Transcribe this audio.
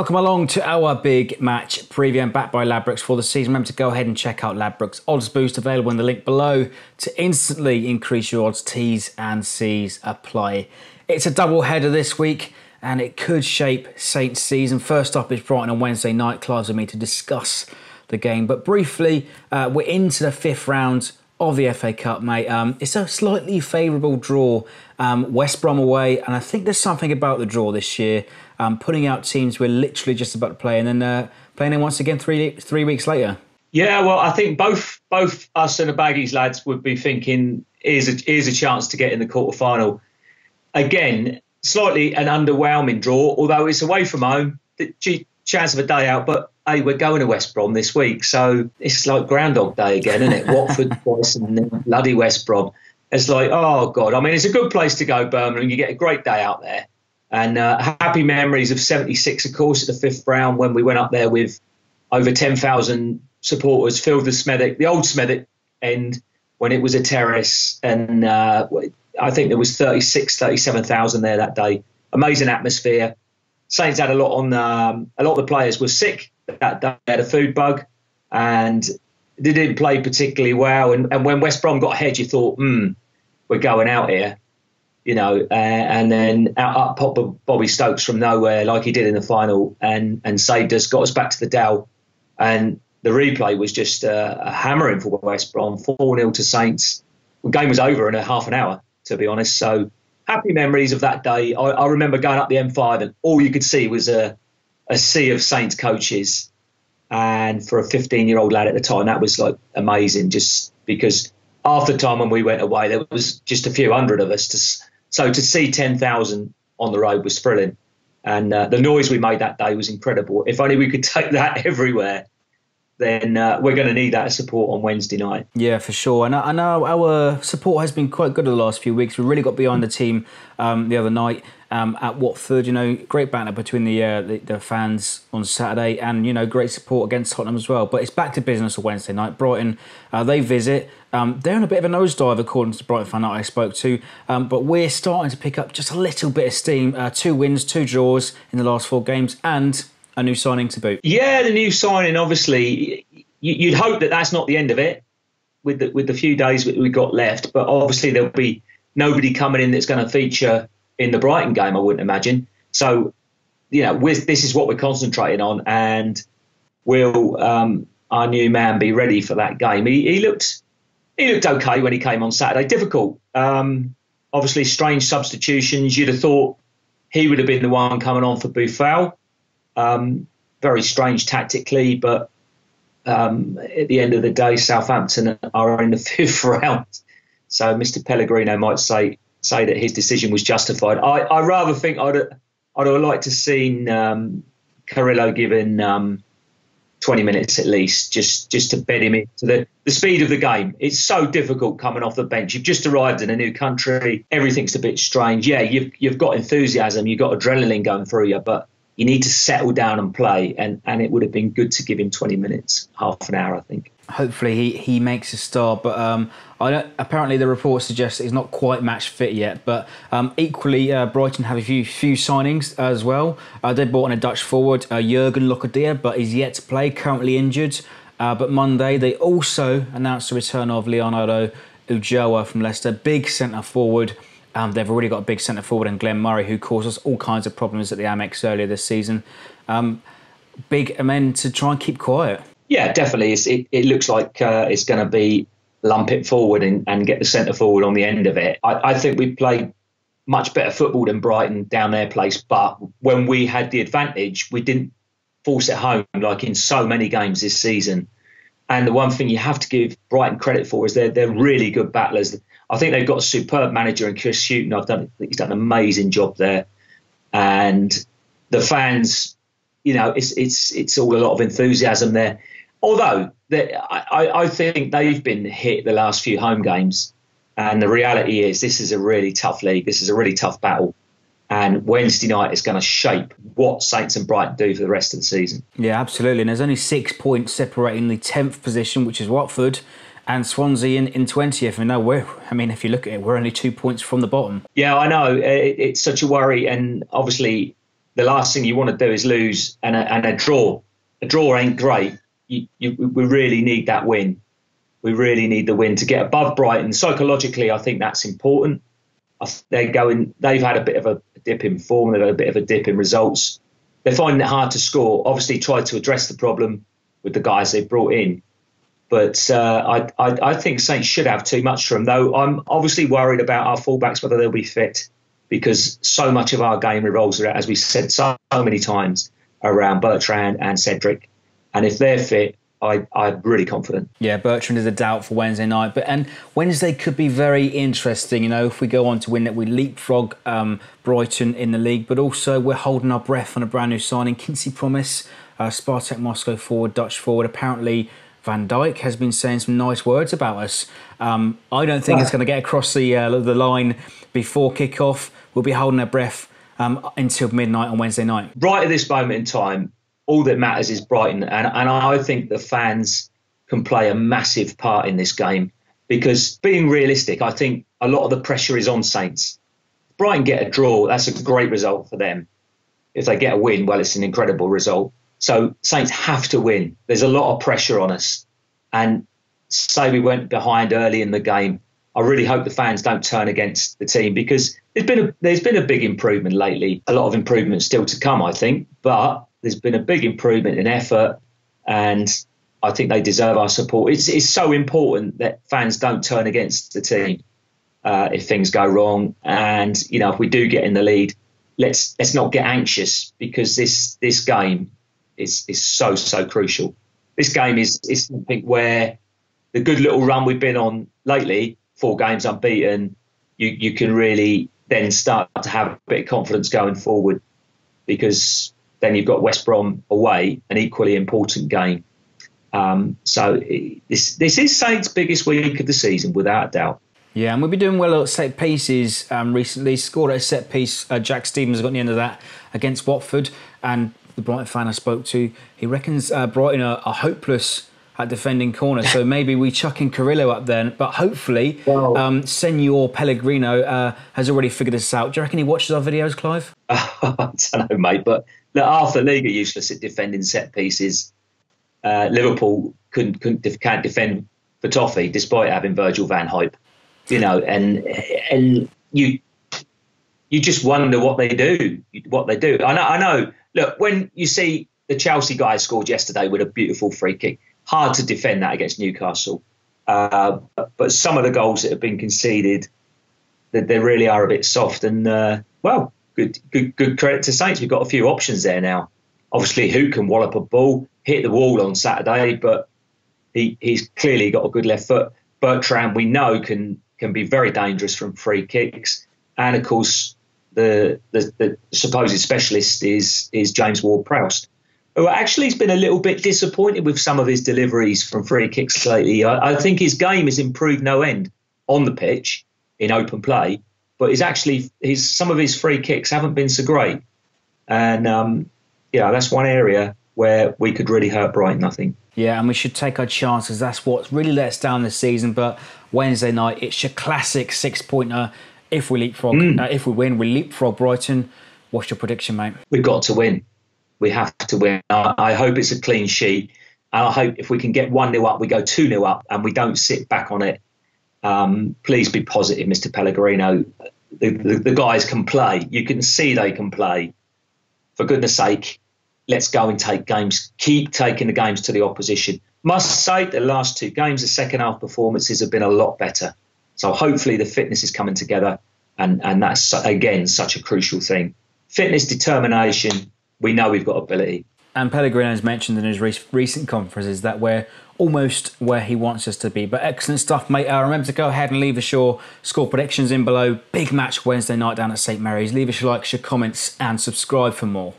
Welcome along to our big match preview and backed by Ladbrokes for the season. Remember to go ahead and check out Ladbrokes Odds Boost, available in the link below to instantly increase your odds. T's and C's apply. It's a double header this week and it could shape Saints' season. First up is Brighton on Wednesday night. Clive's with me to discuss the game. But briefly, we're into the fifth round of the FA Cup, mate. It's a slightly favourable draw. West Brom away, and I think there's something about the draw this year. Putting out teams we're literally just about to play, and then playing them once again three weeks later. Yeah, well, I think both us and the Baggies lads would be thinking, here's a chance to get in the quarter-final. Again, slightly an underwhelming draw, although it's away from home, the chance of a day out, but hey, we're going to West Brom this week, so it's like Groundhog Day again, isn't it? Watford twice and then bloody West Brom. It's like, oh, God. I mean, it's a good place to go, Birmingham. You get a great day out there. And happy memories of 76, of course, at the fifth round when we went up there with over 10,000 supporters, filled the old Smethwick end when it was a terrace. And I think there was 37,000 there that day. Amazing atmosphere. Saints had a lot of the players were sick that day. They had a food bug and they didn't play particularly well. And when West Brom got ahead, you thought, we're going out here. You know, and then up popped Bobby Stokes from nowhere, like he did in the final, and saved us, got us back to the Dell. And the replay was just a hammering for West Brom, 4-0 to Saints. The game was over in a half an hour, to be honest. So happy memories of that day. I remember going up the M5 and all you could see was a sea of Saints coaches. And for a 15-year-old lad at the time, that was like amazing, just because half the time when we went away, there was just a few hundred of us. So to see 10,000 on the road was thrilling. And the noise we made that day was incredible. If only we could take that everywhere, then we're going to need that support on Wednesday night. Yeah, for sure. And I know our support has been quite good the last few weeks. We really got behind the team the other night at Watford. You know, great banter between the fans on Saturday, and you know, great support against Tottenham as well. But it's back to business on Wednesday night. Brighton, they visit. They're in a bit of a nosedive, according to the Brighton fan that I spoke to. But we're starting to pick up just a little bit of steam. 2 wins, 2 draws in the last 4 games, and a new signing to boot. Yeah, the new signing, obviously, you'd hope that that's not the end of it with the few days we got left. But obviously there'll be nobody coming in that's going to feature in the Brighton game, I wouldn't imagine. So, you know, this is what we're concentrating on, and will our new man be ready for that game? He looked okay when he came on Saturday. Difficult. Obviously, strange substitutions. You'd have thought he would have been the one coming on for Buffal. Very strange tactically, but at the end of the day, Southampton are in the 5th round. So Mr. Pellegrino might say that his decision was justified. I rather think I'd have liked to seen Carrillo given 20 minutes at least, just to bed him into the speed of the game. It's so difficult coming off the bench. You've just arrived in a new country. Everything's a bit strange. Yeah, you've got enthusiasm, you've got adrenaline going through you, but you need to settle down and play. And it would have been good to give him 20 minutes, half an hour, I think. Hopefully he makes a start, but apparently the report suggests that he's not quite match fit yet. But equally, Brighton have a few signings as well. They brought in a Dutch forward, Jurgen Locadia, but he's yet to play, currently injured. But Monday they also announced the return of Leonardo Ulloa from Leicester, big centre forward. They've already got a big centre forward in Glenn Murray, who caused us all kinds of problems at the Amex earlier this season. Big amend to try and keep quiet. Yeah, definitely. It looks like it's going to be lump it forward and get the centre forward on the end of it. I think we played much better football than Brighton down their place, but when we had the advantage, we didn't force it home like in so many games this season. And the one thing you have to give Brighton credit for is they're really good battlers. I think they've got a superb manager in Chris Hughton. I think he's done an amazing job there. And the fans, you know, it's all a lot of enthusiasm there. Although I think they've been hit the last few home games. And the reality is this is a really tough league. This is a really tough battle. And Wednesday night is going to shape what Saints and Brighton do for the rest of the season. Yeah, absolutely. And there's only 6 points separating the 10th position, which is Watford, and Swansea in 20th. And if you look at it, we're only 2 points from the bottom. Yeah, I know. It's such a worry. And obviously, the last thing you want to do is lose and a draw. A draw ain't great. We really need that win. We really need the win to get above Brighton. Psychologically, I think that's important. They've had a bit of a dip in form. They've had a bit of a dip in results. They're finding it hard to score. Obviously, tried to address the problem with the guys they've brought in. But I think Saints should have too much from them, though I'm obviously worried about our fullbacks, whether they'll be fit, because so much of our game revolves around, as we said so many times, around Bertrand and Cedric. And if they're fit, I'm really confident. Yeah, Bertrand is a doubt for Wednesday night. And Wednesday could be very interesting. You know, if we go on to win it, we leapfrog Brighton in the league. But also we're holding our breath on a brand new signing, Kinsey Promise, Spartak Moscow forward, Dutch forward. Apparently Van Dijk has been saying some nice words about us. I don't think it's going to get across the line before kick-off. We'll be holding our breath until midnight on Wednesday night. Right at this moment in time, all that matters is Brighton. And I think the fans can play a massive part in this game, because being realistic, I think a lot of the pressure is on Saints. If Brighton get a draw, that's a great result for them. If they get a win, well, it's an incredible result. So Saints have to win. There's a lot of pressure on us. And say we went behind early in the game, I really hope the fans don't turn against the team, because there's been a big improvement lately. A lot of improvement still to come, I think. But there's been a big improvement in effort, and I think they deserve our support. It's so important that fans don't turn against the team if things go wrong. And, you know, if we do get in the lead, let's not get anxious, because this game is so crucial. This game is something where the good little run we've been on lately, 4 games unbeaten, you can really then start to have a bit of confidence going forward, because then you've got West Brom away, an equally important game. So this is Saints' biggest week of the season, without a doubt. Yeah, and we've been doing well at set pieces recently. Scored at a set piece. Jack Stevens got the end of that against Watford. And the Brighton fan I spoke to, he reckons Brighton are hopeless at defending corners. So maybe we chuck in Carrillo up there. But hopefully, Senor Pellegrino has already figured this out. Do you reckon he watches our videos, Clive? I don't know, mate. But look, half the league are useless at defending set pieces. Liverpool can't defend for toffee, despite having Virgil van Dijk. You know, and you just wonder what they do. I know. Look, when you see the Chelsea guy scored yesterday with a beautiful free kick, hard to defend that against Newcastle. But some of the goals that have been conceded, that they really are a bit soft. And well, good credit to Saints. We've got a few options there now. Obviously, who can wallop a ball, hit the wall on Saturday, but he's clearly got a good left foot. Bertrand, we know, can be very dangerous from free kicks. And of course, the supposed specialist is James Ward-Prowse, who actually has been a little bit disappointed with some of his deliveries from free kicks lately. I think his game has improved no end on the pitch in open play, but some of his free kicks haven't been so great. And that's one area where we could really hurt Brighton, I think. Yeah, and we should take our chances. That's what really let us down this season. But Wednesday night, it's your classic 6-pointer. If we leapfrog, if we win, we leapfrog Brighton. What's your prediction, mate? We've got to win. We have to win. I hope it's a clean sheet. And I hope if we can get 1-0 up, we go 2-0 up and we don't sit back on it. Please be positive, Mr. Pellegrino. The guys can play. You can see they can play. For goodness sake, let's go and take games. Keep taking the games to the opposition. Must say, the last 2 games, the second half performances have been a lot better. So hopefully the fitness is coming together, and that's, again, such a crucial thing. Fitness, determination, we know we've got ability. And Pellegrino has mentioned in his recent conferences that we're almost where he wants us to be. But excellent stuff, mate. Remember to go ahead and leave us your score predictions in below. Big match Wednesday night down at St Mary's. Leave us your likes, your comments, and subscribe for more.